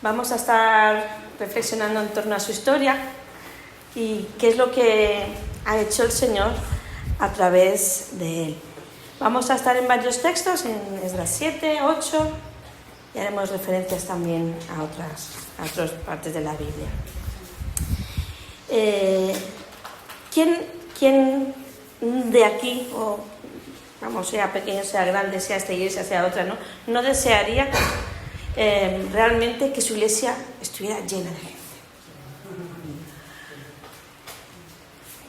Vamos a estar reflexionando en torno a su historia y qué es lo que ha hecho el Señor a través de él. Vamos a estar en varios textos, en Esdras 7, 8, y haremos referencias también a otras partes de la Biblia. ¿Quién de aquí, o vamos, sea pequeño, sea grande, sea esta iglesia, sea otra, no desearía realmente que su iglesia estuviera llena de gente?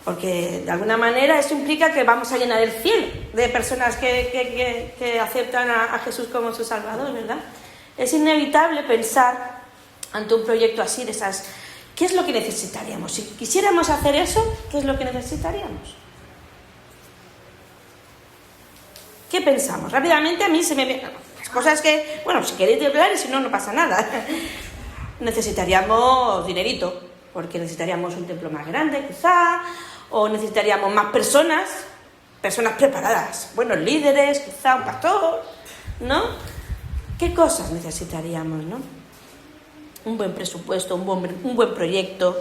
Porque de alguna manera eso implica que vamos a llenar el cielo de personas que aceptan a Jesús como su Salvador, ¿verdad? Es inevitable pensar ante un proyecto así, de esas, ¿qué es lo que necesitaríamos? Si quisiéramos hacer eso, ¿qué es lo que necesitaríamos? ¿Qué pensamos? Rápidamente a mí se me vienen las cosas que, bueno, si queréis hablar y si no, no pasa nada. Necesitaríamos dinerito, porque necesitaríamos un templo más grande, quizá, o necesitaríamos más personas preparadas, buenos líderes, quizá un pastor, ¿no? ¿Qué cosas necesitaríamos, no? Un buen presupuesto, un buen proyecto,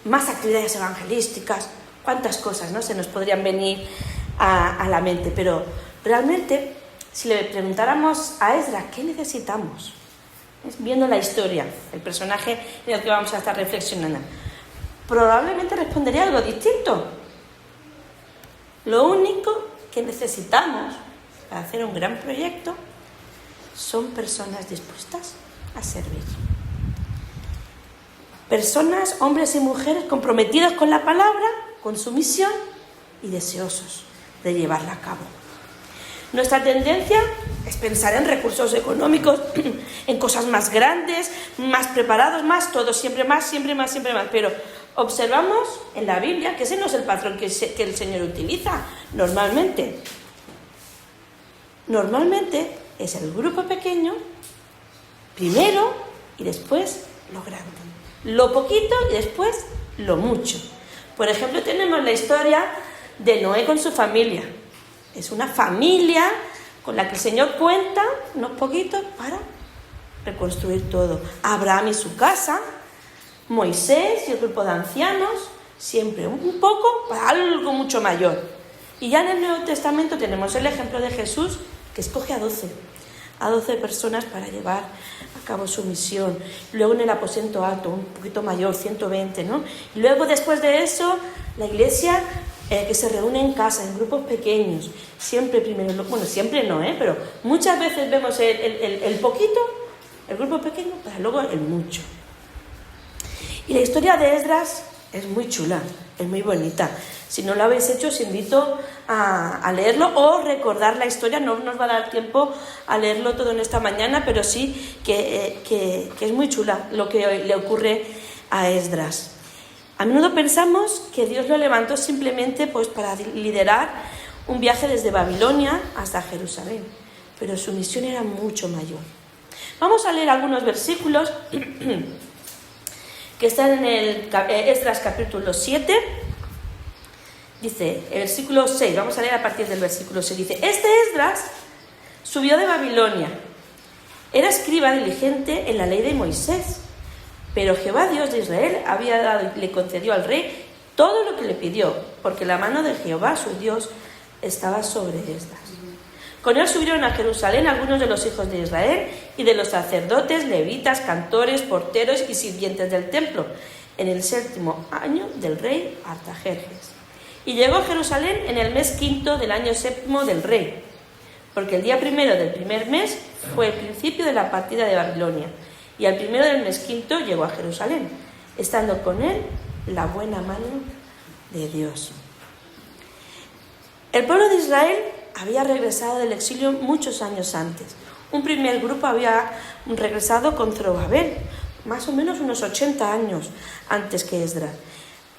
más actividades evangelísticas, cuántas cosas, ¿no? Se nos podrían venir a la mente, pero realmente, si le preguntáramos a Esdras, ¿qué necesitamos? Viendo la historia, el personaje en el que vamos a estar reflexionando, probablemente respondería algo distinto. Lo único que necesitamos para hacer un gran proyecto son personas dispuestas a servir. Personas, hombres y mujeres comprometidos con la palabra, con su misión y deseosos de llevarla a cabo. Nuestra tendencia es pensar en recursos económicos, en cosas más grandes, más preparados, más todo, siempre más, siempre más, siempre más. Pero observamos en la Biblia que ese no es el patrón que el Señor utiliza normalmente. Normalmente es el grupo pequeño, primero y después lo grande. Lo poquito y después lo mucho. Por ejemplo, tenemos la historia de Noé con su familia. Es una familia con la que el Señor cuenta unos poquitos para reconstruir todo. Abraham y su casa, Moisés y el grupo de ancianos, siempre un poco para algo mucho mayor. Y ya en el Nuevo Testamento tenemos el ejemplo de Jesús, que escoge a 12 personas para llevar a cabo su misión. Luego en el aposento alto, un poquito mayor, 120, ¿no? Y luego después de eso, la iglesia que se reúne en casa, en grupos pequeños, siempre primero, bueno, siempre no, pero muchas veces vemos el poquito, el grupo pequeño, para luego el mucho. Y la historia de Esdras es muy chula, es muy bonita. Si no lo habéis hecho, os invito a leerlo o recordar la historia. No nos va a dar tiempo a leerlo todo en esta mañana, pero sí que es muy chula lo que le ocurre a Esdras. A menudo pensamos que Dios lo levantó simplemente para liderar un viaje desde Babilonia hasta Jerusalén, pero su misión era mucho mayor. Vamos a leer algunos versículos que están en Esdras capítulo 7. Dice, el versículo 6, vamos a leer a partir del versículo 6. Dice, este Esdras subió de Babilonia, era escriba diligente en la ley de Moisés. Pero Jehová, Dios de Israel, había dado y le concedió al rey todo lo que le pidió, porque la mano de Jehová, su Dios, estaba sobre Esdras. Con él subieron a Jerusalén algunos de los hijos de Israel y de los sacerdotes, levitas, cantores, porteros y sirvientes del templo, en el 7º año del rey Artajerjes. Y llegó a Jerusalén en el mes 5 del año 7º del rey, porque el día 1 del primer mes fue el principio de la partida de Babilonia. Y al 1 del mes 5 llegó a Jerusalén, estando con él la buena mano de Dios. El pueblo de Israel había regresado del exilio muchos años antes. Un primer grupo había regresado con Zorobabel, más o menos unos 80 años antes que Esdras.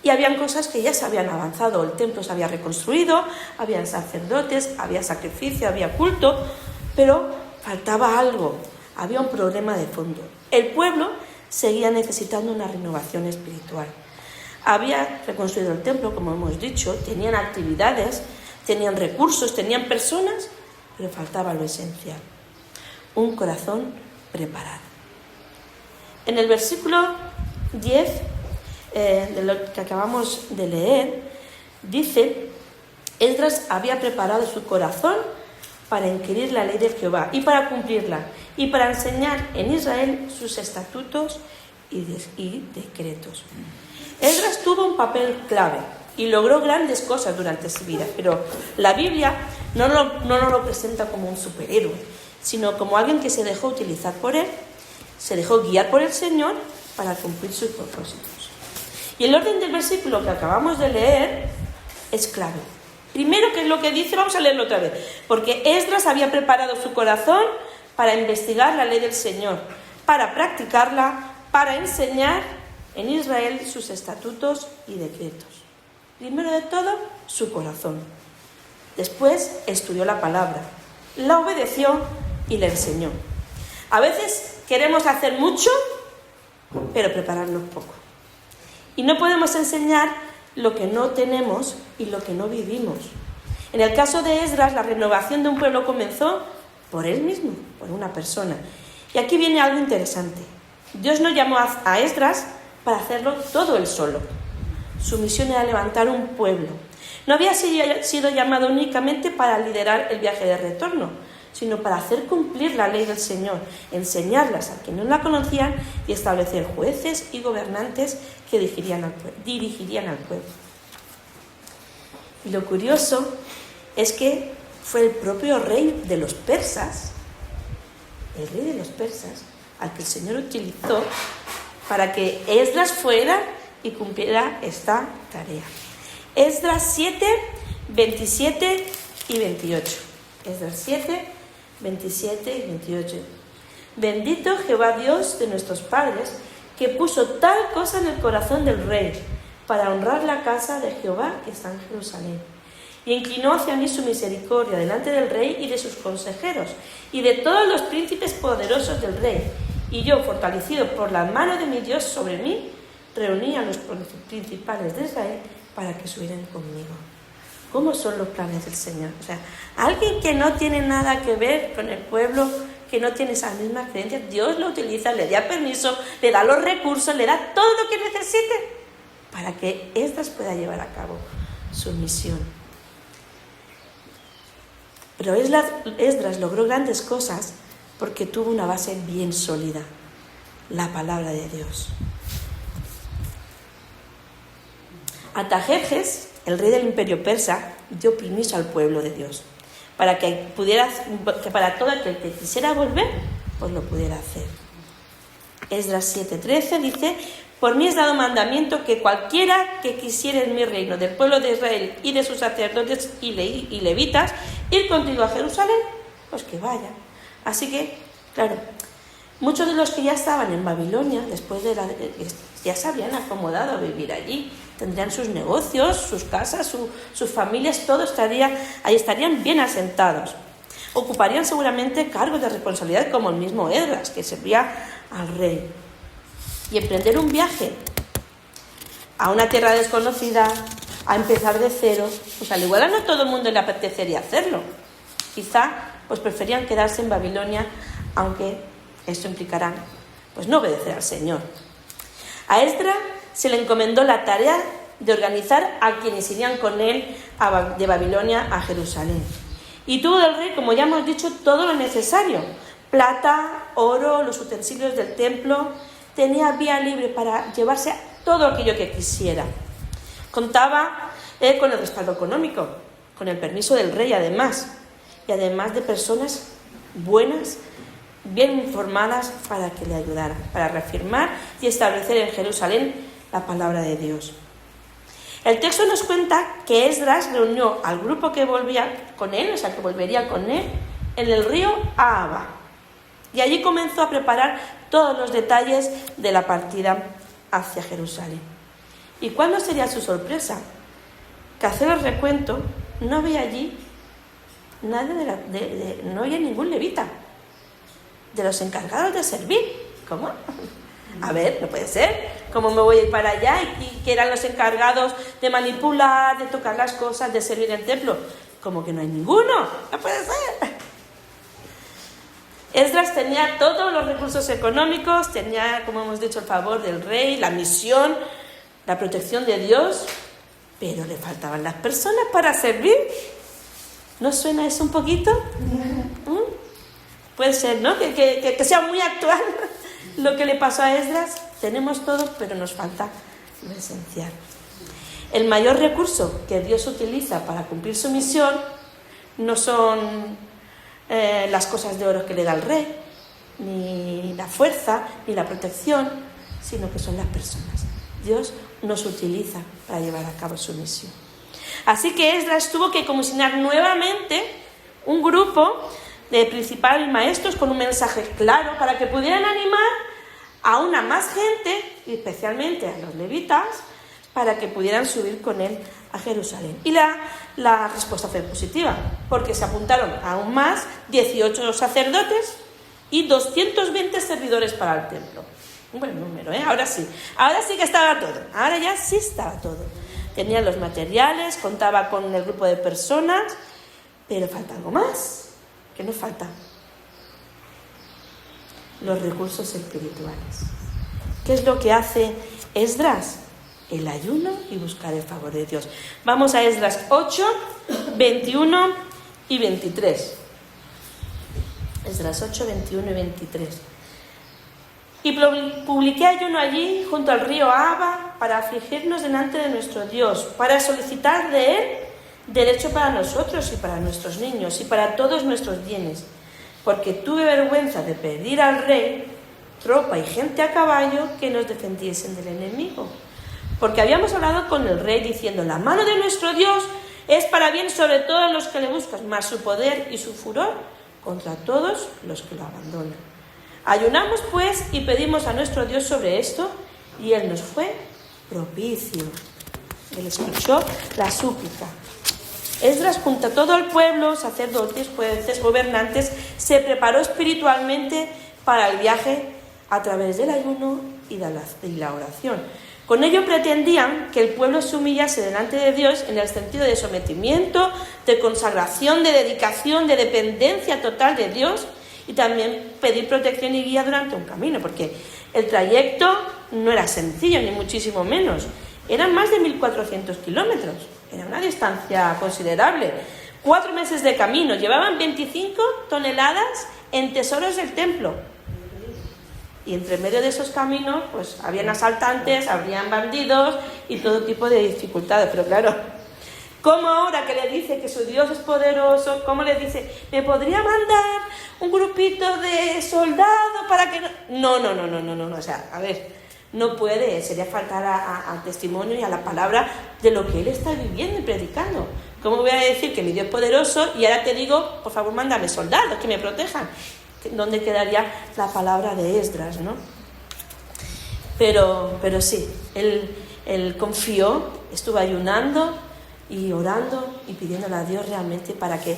Y habían cosas que ya se habían avanzado. El templo se había reconstruido, habían sacerdotes, había sacrificio, había culto, pero faltaba algo. Había un problema de fondo. El pueblo seguía necesitando una renovación espiritual. Había reconstruido el templo, como hemos dicho, tenían actividades, tenían recursos, tenían personas, pero faltaba lo esencial: un corazón preparado. En el versículo 10, de lo que acabamos de leer, dice: Esdras había preparado su corazón para inquirir la ley de Jehová y para cumplirla, y para enseñar en Israel sus estatutos y decretos. Esdras tuvo un papel clave y logró grandes cosas durante su vida, pero la Biblia no nos lo presenta como un superhéroe, sino como alguien que se dejó utilizar por él, se dejó guiar por el Señor para cumplir sus propósitos. Y el orden del versículo que acabamos de leer es clave. Primero, ¿qué es lo que dice? Vamos a leerlo otra vez. Porque Esdras había preparado su corazón para investigar la ley del Señor, para practicarla, para enseñar en Israel sus estatutos y decretos. Primero de todo, su corazón. Después estudió la palabra, la obedeció y la enseñó. A veces queremos hacer mucho, pero prepararnos poco. Y no podemos enseñar lo que no tenemos y lo que no vivimos. En el caso de Esdras, la renovación de un pueblo comenzó por él mismo, por una persona. Y aquí viene algo interesante. Dios no llamó a Esdras para hacerlo todo él solo. Su misión era levantar un pueblo. No había sido llamado únicamente para liderar el viaje de retorno, sino para hacer cumplir la ley del Señor, enseñarlas a quienes no la conocían y establecer jueces y gobernantes que dirigirían al pueblo. Y lo curioso es que fue el propio rey de los persas, al que el Señor utilizó para que Esdras fuera y cumpliera esta tarea. Esdras 7, 27 y 28. Esdras 7, 27 y 28. Bendito Jehová Dios de nuestros padres, que puso tal cosa en el corazón del rey, para honrar la casa de Jehová que está en Jerusalén. Y inclinó hacia mí su misericordia delante del rey y de sus consejeros, y de todos los príncipes poderosos del rey. Y yo, fortalecido por la mano de mi Dios sobre mí, reuní a los principales de Israel para que subieran conmigo. ¿Cómo son los planes del Señor? O sea, alguien que no tiene nada que ver con el pueblo, que no tiene esas mismas creencias, Dios lo utiliza, le da permiso, le da los recursos, le da todo lo que necesite para que Esdras pueda llevar a cabo su misión. Pero Esdras logró grandes cosas porque tuvo una base bien sólida, la palabra de Dios. Artajerjes, el rey del imperio persa, dio permiso al pueblo de Dios para que para todo el que quisiera volver, pues lo pudiera hacer. Esdras 7:13 dice: por mí es dado mandamiento que cualquiera que quisiera en mi reino, del pueblo de Israel y de sus sacerdotes y levitas, ir contigo a Jerusalén, pues que vaya. Así que, claro, muchos de los que ya estaban en Babilonia, después ya se habían acomodado a vivir allí, tendrían sus negocios, sus casas, sus familias, todo ahí estarían bien asentados. Ocuparían seguramente cargos de responsabilidad como el mismo Esdras, que servía al rey. Y emprender un viaje a una tierra desconocida, a empezar de cero, pues al igual a no todo el mundo le apetecería hacerlo. Quizá pues preferían quedarse en Babilonia, aunque esto implicará pues no obedecer al Señor. A Esdras se le encomendó la tarea de organizar a quienes irían con él de Babilonia a Jerusalén. Y tuvo del rey, como ya hemos dicho, todo lo necesario: plata, oro, los utensilios del templo. Tenía vía libre para llevarse todo aquello que quisiera. Contaba con el respaldo económico, con el permiso del rey además, y además de personas buenas, bien informadas para que le ayudaran, para reafirmar y establecer en Jerusalén la palabra de Dios. El texto nos cuenta que Esdras reunió al grupo que volvía con él, o sea, que volvería con él, en el río Ahava. Y allí comenzó a preparar todos los detalles de la partida hacia Jerusalén. ¿Y cuándo sería su sorpresa? Que hacer el recuento no había allí no había ningún levita de los encargados de servir. ¿Cómo? A ver, no puede ser. ¿Cómo me voy a ir para allá y que eran los encargados de manipular, de tocar las cosas, de servir en el templo? ¿Cómo que no hay ninguno? No puede ser. Esdras tenía todos los recursos económicos, tenía, como hemos dicho, el favor del rey, la misión, la protección de Dios, pero le faltaban las personas para servir. ¿No suena eso un poquito? Puede ser, ¿no? Que sea muy actual lo que le pasó a Esdras. Tenemos todo, pero nos falta lo esencial. El mayor recurso que Dios utiliza para cumplir su misión no son las cosas de oro que le da el rey, ni la fuerza, ni la protección, sino que son las personas. Dios nos utiliza para llevar a cabo su misión. Así que Esdras tuvo que comisionar nuevamente un grupo de principales maestros con un mensaje claro para que pudieran animar a una más gente, y especialmente a los levitas, para que pudieran subir con él a Jerusalén. Y la respuesta fue positiva, porque se apuntaron aún más 18 sacerdotes y 220 servidores para el templo. Un buen número, ¿eh? Ahora sí que estaba todo, ahora ya sí estaba todo. Tenían los materiales, contaba con el grupo de personas, pero falta algo más. ¿Qué nos falta? Los recursos espirituales. ¿Qué es lo que hace Esdras? El ayuno y buscar el favor de Dios. Vamos a Esdras 8, 21 y 23. Esdras 8, 21 y 23. Y publiqué ayuno allí, junto al río Ahava, para afligirnos delante de nuestro Dios, para solicitar de Él derecho para nosotros y para nuestros niños y para todos nuestros bienes, porque tuve vergüenza de pedir al rey tropa y gente a caballo que nos defendiesen del enemigo. Porque habíamos hablado con el rey diciendo: la mano de nuestro Dios es para bien sobre todos los que le buscan, mas su poder y su furor contra todos los que lo abandonan. Ayunamos pues y pedimos a nuestro Dios sobre esto, y Él nos fue propicio. Él escuchó la súplica. Esdras, junto a todo el pueblo, sacerdotes, jueces, gobernantes, se preparó espiritualmente para el viaje a través del ayuno y la oración. Con ello pretendían que el pueblo se humillase delante de Dios en el sentido de sometimiento, de consagración, de dedicación, de dependencia total de Dios, y también pedir protección y guía durante un camino, porque el trayecto no era sencillo, ni muchísimo menos. Eran más de 1.400 kilómetros, era una distancia considerable. 4 meses de camino, llevaban 25 toneladas en tesoros del templo. Y entre medio de esos caminos, pues habían asaltantes, habrían bandidos y todo tipo de dificultades. Pero claro, ¿cómo ahora que le dice que su Dios es poderoso? ¿Cómo le dice, me podría mandar un grupito de soldados para que no? No. O sea, a ver, no puede, sería faltar al testimonio y a la palabra de lo que él está viviendo y predicando. ¿Cómo voy a decir que mi Dios es poderoso y ahora te digo, por favor, mándame soldados que me protejan? ¿Dónde quedaría la palabra de Esdras, no? Pero sí, él confió, estuvo ayunando y orando y pidiéndole a Dios realmente para que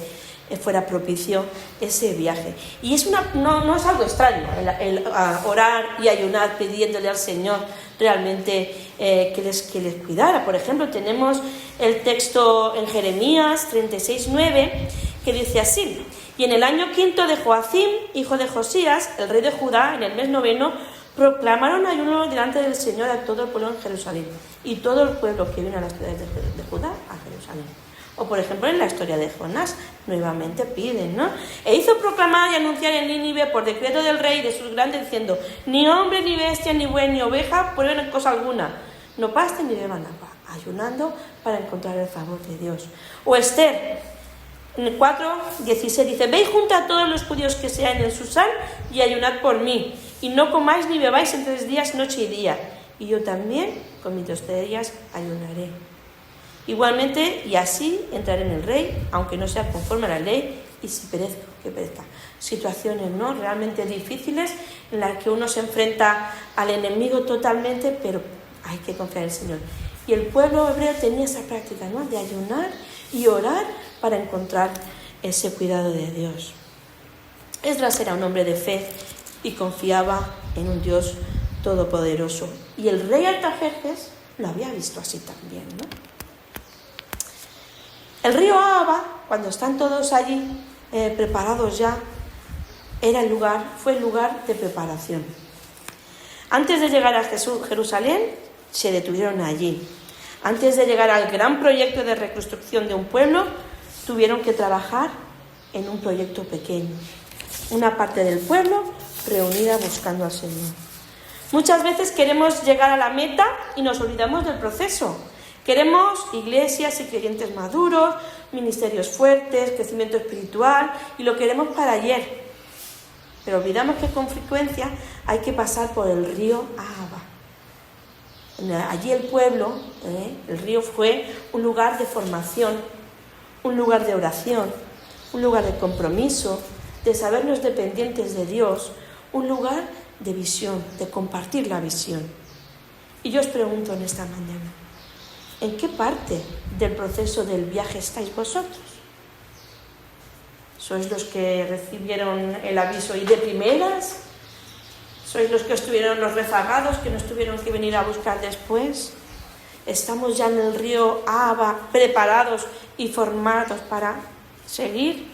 fuera propicio ese viaje. Y no es algo extraño el orar y ayunar pidiéndole al Señor realmente que les cuidara. Por ejemplo, tenemos el texto en Jeremías 36:9 que dice así: y en el año 5 de Joacim, hijo de Josías, el rey de Judá, en el mes 9, proclamaron ayuno delante del Señor a todo el pueblo en Jerusalén, y todo el pueblo que vino a las ciudades de Judá a Jerusalén. O por ejemplo en la historia de Jonás, nuevamente piden, ¿no? E hizo proclamar y anunciar en Nínive por decreto del rey de sus grandes diciendo: ni hombre, ni bestia, ni buey, ni oveja prueben cosa alguna, no pasten ni beban agua, ayunando para encontrar el favor de Dios. O Esther, en el 4:16 dice: veis junto a todos los judíos que sean en Susán y ayunad por mí, y no comáis ni bebáis en 3 días, noche y día, y yo también con mis 2 días ayunaré. Igualmente, y así entraré en el rey, aunque no sea conforme a la ley, y si perezco, que perezca. Situaciones, ¿no?, realmente difíciles en las que uno se enfrenta al enemigo totalmente, pero hay que confiar en el Señor. Y el pueblo hebreo tenía esa práctica, ¿no?, de ayunar y orar para encontrar ese cuidado de Dios. Esdras era un hombre de fe y confiaba en un Dios todopoderoso. Y el rey Artajerjes lo había visto así también, ¿no? El río Ahava, cuando están todos allí preparados ya, fue el lugar de preparación. Antes de llegar a Jerusalén, se detuvieron allí. Antes de llegar al gran proyecto de reconstrucción de un pueblo, tuvieron que trabajar en un proyecto pequeño. Una parte del pueblo reunida buscando al Señor. Muchas veces queremos llegar a la meta y nos olvidamos del proceso. Queremos iglesias y creyentes maduros, ministerios fuertes, crecimiento espiritual, y lo queremos para ayer. Pero olvidamos que con frecuencia hay que pasar por el río Ahava. Allí el pueblo, el río, fue un lugar de formación, un lugar de oración, un lugar de compromiso, de sabernos dependientes de Dios, un lugar de visión, de compartir la visión. Y yo os pregunto en esta mañana, ¿en qué parte del proceso del viaje estáis vosotros? ¿Sois los que recibieron el aviso y de primeras? ¿Sois los que estuvieron los rezagados, que nos tuvieron que venir a buscar después? ¿Estamos ya en el río Ahava preparados y formados para seguir?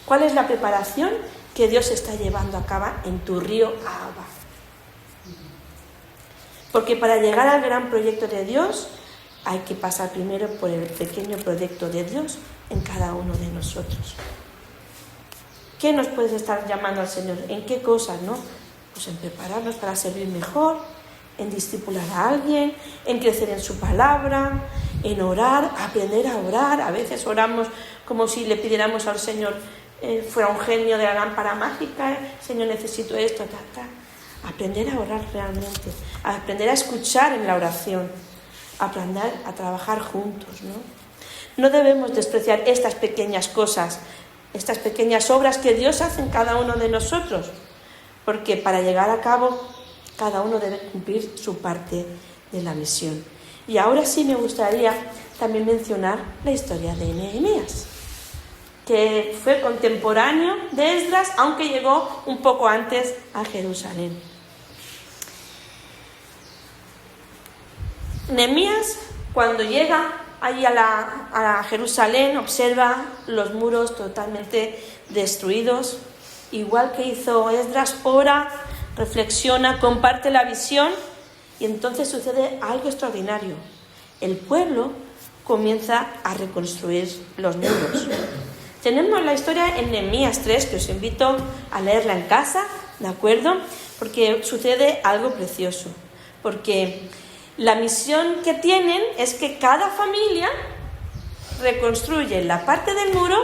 ¿Cuál es la preparación que Dios está llevando a cabo en tu río Ahava? Porque para llegar al gran proyecto de Dios hay que pasar primero por el pequeño proyecto de Dios en cada uno de nosotros. ¿Qué nos puedes estar llamando al Señor? ¿En qué cosas, no? Pues en prepararnos para servir mejor, en discipular a alguien, en crecer en su palabra, en orar, aprender a orar. A veces oramos como si le pidiéramos al Señor, fuera un genio de la lámpara mágica, Señor, necesito esto, Aprender a orar realmente, a aprender a escuchar en la oración, aprender a trabajar juntos, ¿no? No debemos despreciar estas pequeñas cosas, estas pequeñas obras que Dios hace en cada uno de nosotros, porque para llegar a cabo, cada uno debe cumplir su parte de la misión. Y ahora sí me gustaría también mencionar la historia de Nehemías, que fue contemporáneo de Esdras, aunque llegó un poco antes a Jerusalén. Nehemías, cuando llega allí a Jerusalén, observa los muros totalmente destruidos, igual que hizo Esdras, ora, reflexiona, comparte la visión, y entonces sucede algo extraordinario. El pueblo comienza a reconstruir los muros. Tenemos la historia en Nehemías 3, que os invito a leerla en casa, ¿de acuerdo? Porque sucede algo precioso. Porque la misión que tienen es que cada familia reconstruye la parte del muro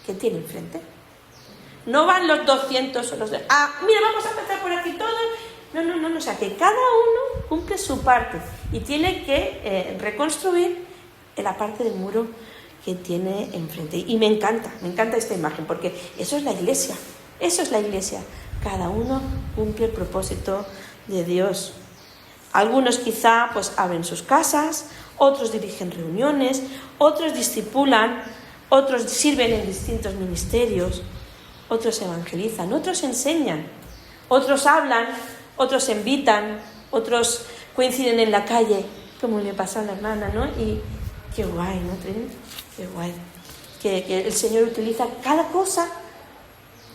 que tiene enfrente. No van los 200 o los... mira, vamos a empezar por aquí todos. No, o sea, que cada uno cumple su parte y tiene que reconstruir la parte del muro que tiene enfrente. Y me encanta esta imagen, porque eso es la iglesia, cada uno cumple el propósito de Dios. Algunos quizá pues abren sus casas, otros dirigen reuniones, otros discipulan, otros sirven en distintos ministerios, otros evangelizan, otros enseñan, otros hablan, otros invitan, otros coinciden en la calle, como le pasó a la hermana, ¿no? Y qué guay, ¿no, Trini? Qué guay. Que el Señor utiliza cada cosa,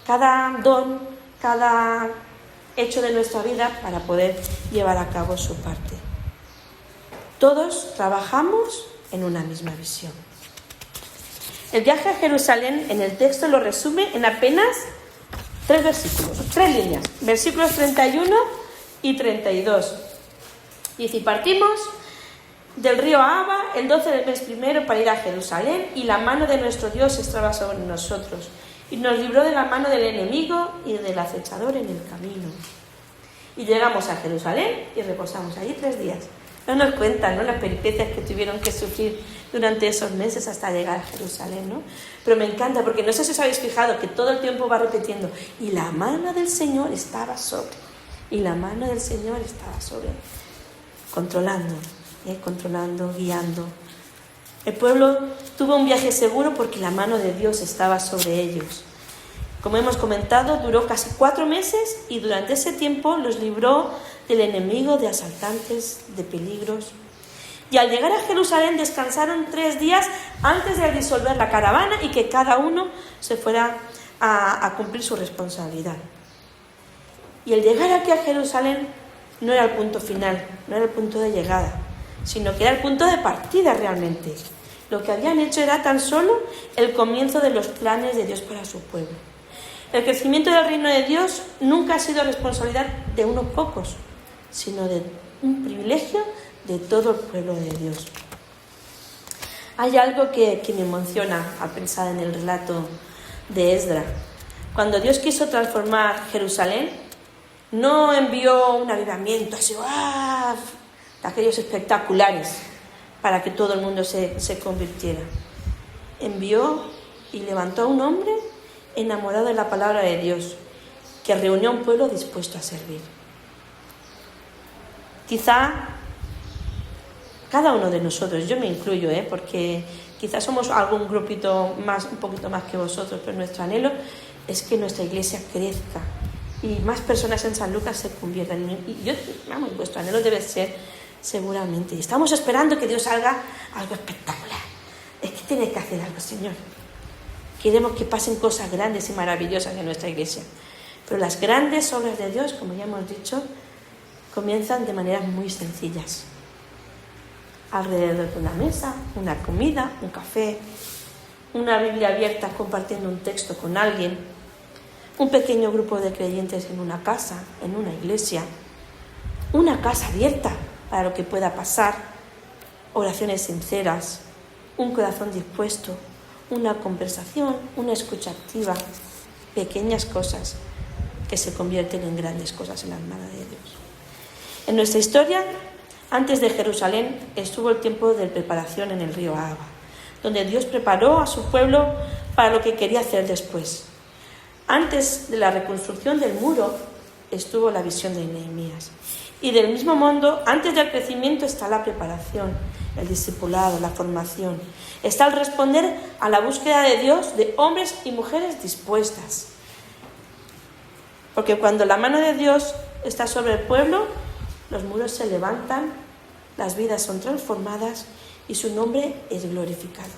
cada don, cada hecho de nuestra vida para poder llevar a cabo su parte. Todos trabajamos en una misma visión. El viaje a Jerusalén en el texto lo resume en apenas 3 versículos, 3 líneas, versículos 31 y 32. Dice, y partimos del río Ahava el 12 del mes primero para ir a Jerusalén, y la mano de nuestro Dios estaba sobre nosotros, y nos libró de la mano del enemigo y del acechador en el camino. Y llegamos a Jerusalén y reposamos allí 3 días. No nos cuentan, ¿no?, las peripecias que tuvieron que sufrir durante esos meses hasta llegar a Jerusalén, ¿no? Pero me encanta, porque no sé si os habéis fijado que todo el tiempo va repitiendo, y la mano del Señor estaba sobre, y la mano del Señor estaba sobre, controlando, guiando. El pueblo tuvo un viaje seguro porque la mano de Dios estaba sobre ellos. Como hemos comentado, duró casi 4 meses, y durante ese tiempo los libró del enemigo, de asaltantes, de peligros. Y al llegar a Jerusalén descansaron 3 días antes de disolver la caravana y que cada uno se fuera a cumplir su responsabilidad. Y el llegar aquí a Jerusalén no era el punto final, no era el punto de llegada, sino que era el punto de partida realmente. Lo que habían hecho era tan solo el comienzo de los planes de Dios para su pueblo. El crecimiento del reino de Dios nunca ha sido responsabilidad de unos pocos, sino de un privilegio de todo el pueblo de Dios. Hay algo que me emociona al pensar en el relato de Esdras. Cuando Dios quiso transformar Jerusalén, no envió un avivamiento así, de aquellos espectaculares, para que todo el mundo se convirtiera. Envió y levantó a un hombre enamorado de la palabra de Dios, que reunió a un pueblo dispuesto a servir. Quizá cada uno de nosotros, yo me incluyo, porque quizás somos algún grupito más, un poquito más que vosotros, pero nuestro anhelo es que nuestra iglesia crezca y más personas en San Lucas se conviertan. Y vuestro anhelo debe ser seguramente. Y estamos esperando que Dios haga algo espectacular. Es que tiene que hacer algo, Señor. Queremos que pasen cosas grandes y maravillosas en nuestra iglesia. Pero las grandes obras de Dios, como ya hemos dicho, comienzan de maneras muy sencillas. Alrededor de una mesa, una comida, un café, una Biblia abierta compartiendo un texto con alguien, un pequeño grupo de creyentes en una casa, en una iglesia, una casa abierta para lo que pueda pasar, oraciones sinceras, un corazón dispuesto, una conversación, una escucha activa, pequeñas cosas que se convierten en grandes cosas en las manos de Dios. En nuestra historia, antes de Jerusalén, estuvo el tiempo de preparación en el río Ahava, donde Dios preparó a su pueblo para lo que quería hacer después. Antes de la reconstrucción del muro estuvo la visión de Nehemías. Y del mismo modo, antes del crecimiento está la preparación, el discipulado, la formación. Está el responder a la búsqueda de Dios de hombres y mujeres dispuestas. Porque cuando la mano de Dios está sobre el pueblo, los muros se levantan, las vidas son transformadas y su nombre es glorificado.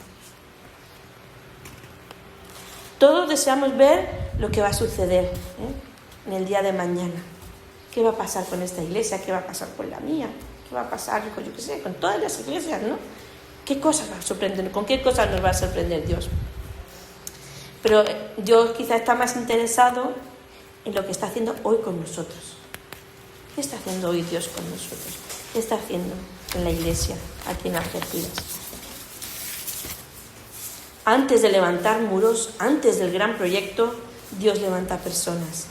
Todos deseamos ver lo que va a suceder en el día de mañana. ¿Qué va a pasar con esta iglesia? ¿Qué va a pasar con la mía? ¿Qué va a pasar con todas las iglesias, ¿no? ¿Qué cosas va a sorprender? ¿Con qué cosas nos va a sorprender Dios? Pero Dios quizá está más interesado en lo que está haciendo hoy con nosotros. ¿Qué está haciendo hoy Dios con nosotros? ¿Qué está haciendo en la iglesia aquí en Algeciras? Antes de levantar muros, antes del gran proyecto, Dios levanta personas.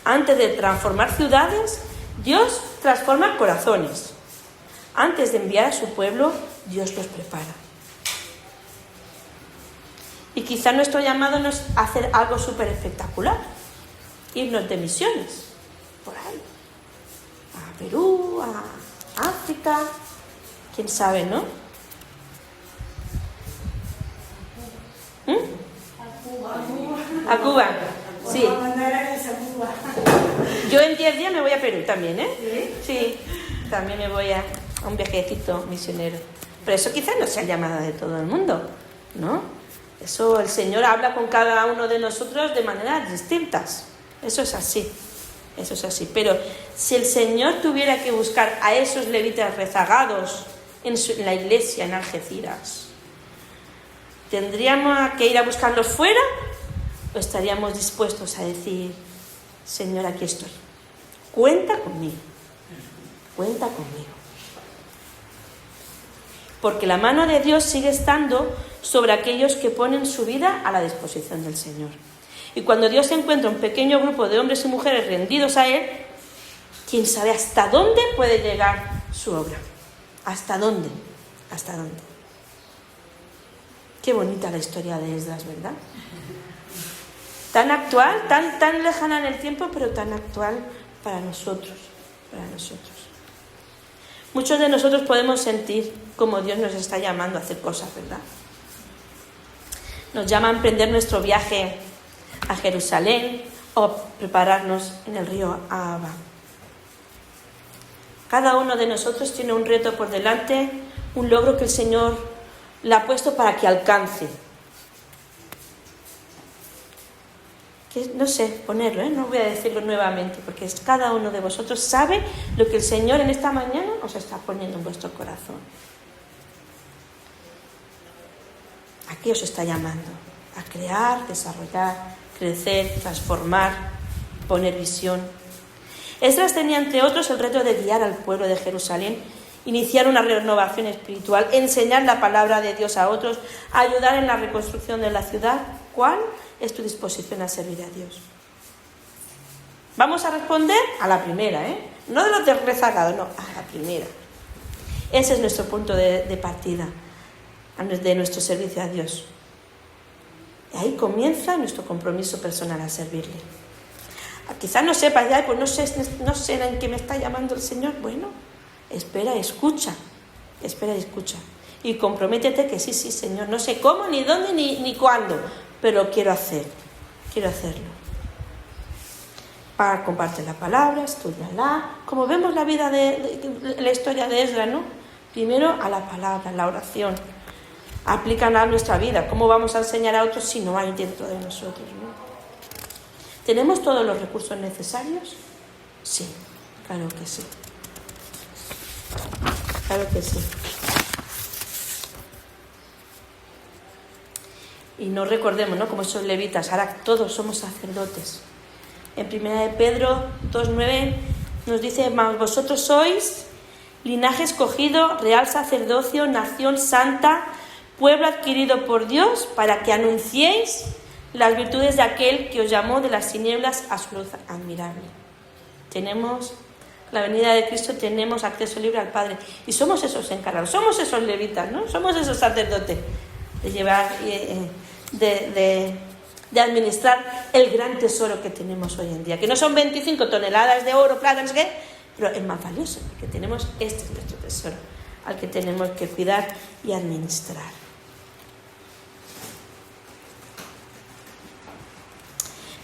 Antes de transformar ciudades, Dios transforma corazones. Antes de enviar a su pueblo, Dios los prepara. Y quizá nuestro llamado no es hacer algo súper espectacular, irnos de misiones, por ahí, a Perú, a África, quién sabe, ¿no? A Cuba, sí. Yo en 10 días me voy a Perú también, Sí, también me voy a un viajecito misionero. Pero eso quizás no sea llamada de todo el mundo, ¿no? Eso el Señor habla con cada uno de nosotros de maneras distintas. Eso es así. Pero si el Señor tuviera que buscar a esos levitas rezagados en la iglesia en Algeciras, ¿tendríamos que ir a buscarlos fuera o estaríamos dispuestos a decir: Señor, aquí estoy, cuenta conmigo? Porque la mano de Dios sigue estando sobre aquellos que ponen su vida a la disposición del Señor. Y cuando Dios encuentra un pequeño grupo de hombres y mujeres rendidos a Él, quién sabe hasta dónde puede llegar su obra. ¿Hasta dónde? Qué bonita la historia de Esdras, ¿verdad? Tan actual, tan lejana en el tiempo, pero tan actual para nosotros. Muchos de nosotros podemos sentir como Dios nos está llamando a hacer cosas, ¿verdad? Nos llama a emprender nuestro viaje a Jerusalén o prepararnos en el río Ahava. Cada uno de nosotros tiene un reto por delante, un logro que el Señor le ha puesto para que alcance. que no sé, ponerlo, no voy a decirlo nuevamente, porque cada uno de vosotros sabe lo que el Señor en esta mañana os está poniendo en vuestro corazón. ¿A qué os está llamando? A crear, desarrollar, crecer, transformar, poner visión. Esdras tenía, entre otros, el reto de guiar al pueblo de Jerusalén, iniciar una renovación espiritual, enseñar la palabra de Dios a otros, ayudar en la reconstrucción de la ciudad. ¿Cuál es tu disposición a servir a Dios? Vamos a responder a la primera, no de los rezagados, no, a la primera. Ese es nuestro punto de partida de nuestro servicio a Dios. Y ahí comienza nuestro compromiso personal a servirle. Quizás no sepas ya, pues no sé en qué me está llamando el Señor. Bueno, espera y escucha. Y comprométete que sí, Señor, no sé cómo, ni dónde, ni cuándo, pero quiero hacerlo. Comparte la palabra, estúdiala. Como vemos la vida la historia de Esdras, ¿no? Primero a la palabra, la oración. Aplícala a nuestra vida. ¿Cómo vamos a enseñar a otros si no hay dentro de nosotros, ¿no? ¿Tenemos todos los recursos necesarios? Sí, claro que sí. Y no recordemos, ¿no? Como esos levitas, ahora todos somos sacerdotes. En 1 de Pedro 2:9 nos dice: mas vosotros sois linaje escogido, real sacerdocio, nación santa, pueblo adquirido por Dios, para que anunciéis las virtudes de aquel que os llamó de las tinieblas a su luz admirable. Tenemos la venida de Cristo, tenemos acceso libre al Padre. Y somos esos encargados, somos esos levitas, ¿no? Somos esos sacerdotes de llevar, de administrar el gran tesoro que tenemos hoy en día. Que no son 25 toneladas de oro, plata, no sé qué, pero es más valioso, porque tenemos este es nuestro tesoro, al que tenemos que cuidar y administrar.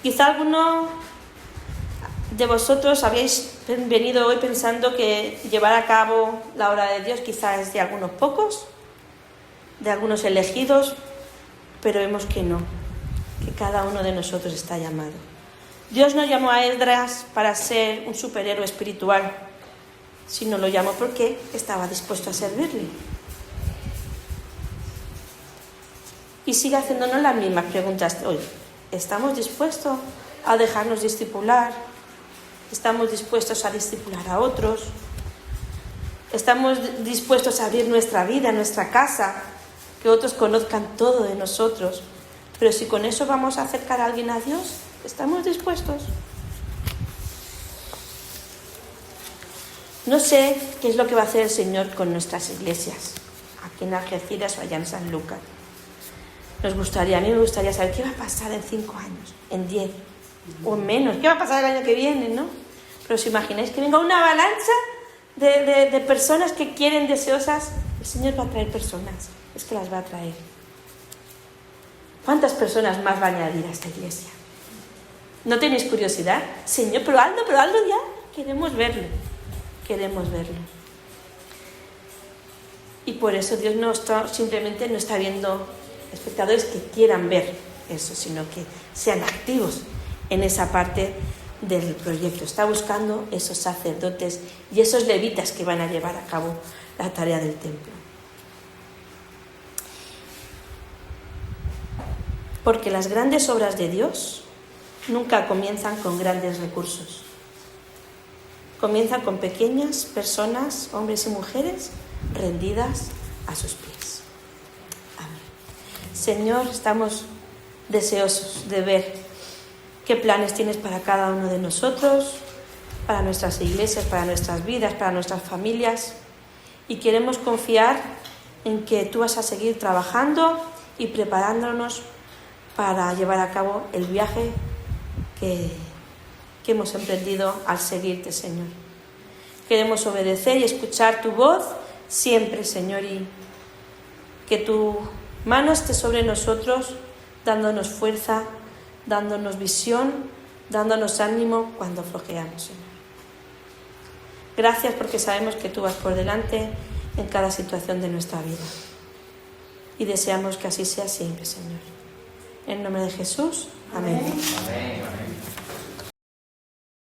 Quizá alguno de vosotros habéis venido hoy pensando que llevar a cabo la obra de Dios quizás es de algunos pocos, de algunos elegidos, pero vemos que no, que cada uno de nosotros está llamado. Dios no llamó a Esdras para ser un superhéroe espiritual, sino lo llamó porque estaba dispuesto a servirle. Y sigue haciéndonos las mismas preguntas hoy. ¿Estamos dispuestos a dejarnos discipular? ¿Estamos dispuestos a discipular a otros? ¿Estamos dispuestos a abrir nuestra vida, nuestra casa, que otros conozcan todo de nosotros? Pero si con eso vamos a acercar a alguien a Dios, ¿estamos dispuestos? No sé qué es lo que va a hacer el Señor con nuestras iglesias, aquí en Algeciras o allá en San Lucas. A mí me gustaría saber qué va a pasar en 5 años, en 10 o en menos. ¿Qué va a pasar el año que viene, no? Pero os imagináis que venga una avalancha de personas que quieren, deseosas. El Señor va a traer personas, es que las va a traer. ¿Cuántas personas más va a añadir a esta iglesia? ¿No tenéis curiosidad? Señor, pero hazlo ya. Queremos verlo. Y por eso Dios simplemente no está viendo espectadores que quieran ver eso, sino que sean activos en esa parte del proyecto. Está buscando esos sacerdotes y esos levitas que van a llevar a cabo la tarea del templo. Porque las grandes obras de Dios nunca comienzan con grandes recursos. Comienzan con pequeñas personas, hombres y mujeres, rendidas a sus pies. Amén. Señor, estamos deseosos de ver qué planes tienes para cada uno de nosotros, para nuestras iglesias, para nuestras vidas, para nuestras familias. Y queremos confiar en que tú vas a seguir trabajando y preparándonos para llevar a cabo el viaje que hemos emprendido al seguirte, Señor. Queremos obedecer y escuchar tu voz siempre, Señor, y que tu mano esté sobre nosotros, dándonos fuerza, dándonos visión, dándonos ánimo cuando flojeamos, Señor. Gracias porque sabemos que tú vas por delante en cada situación de nuestra vida. Y deseamos que así sea siempre, Señor. En nombre de Jesús, amén. Amén.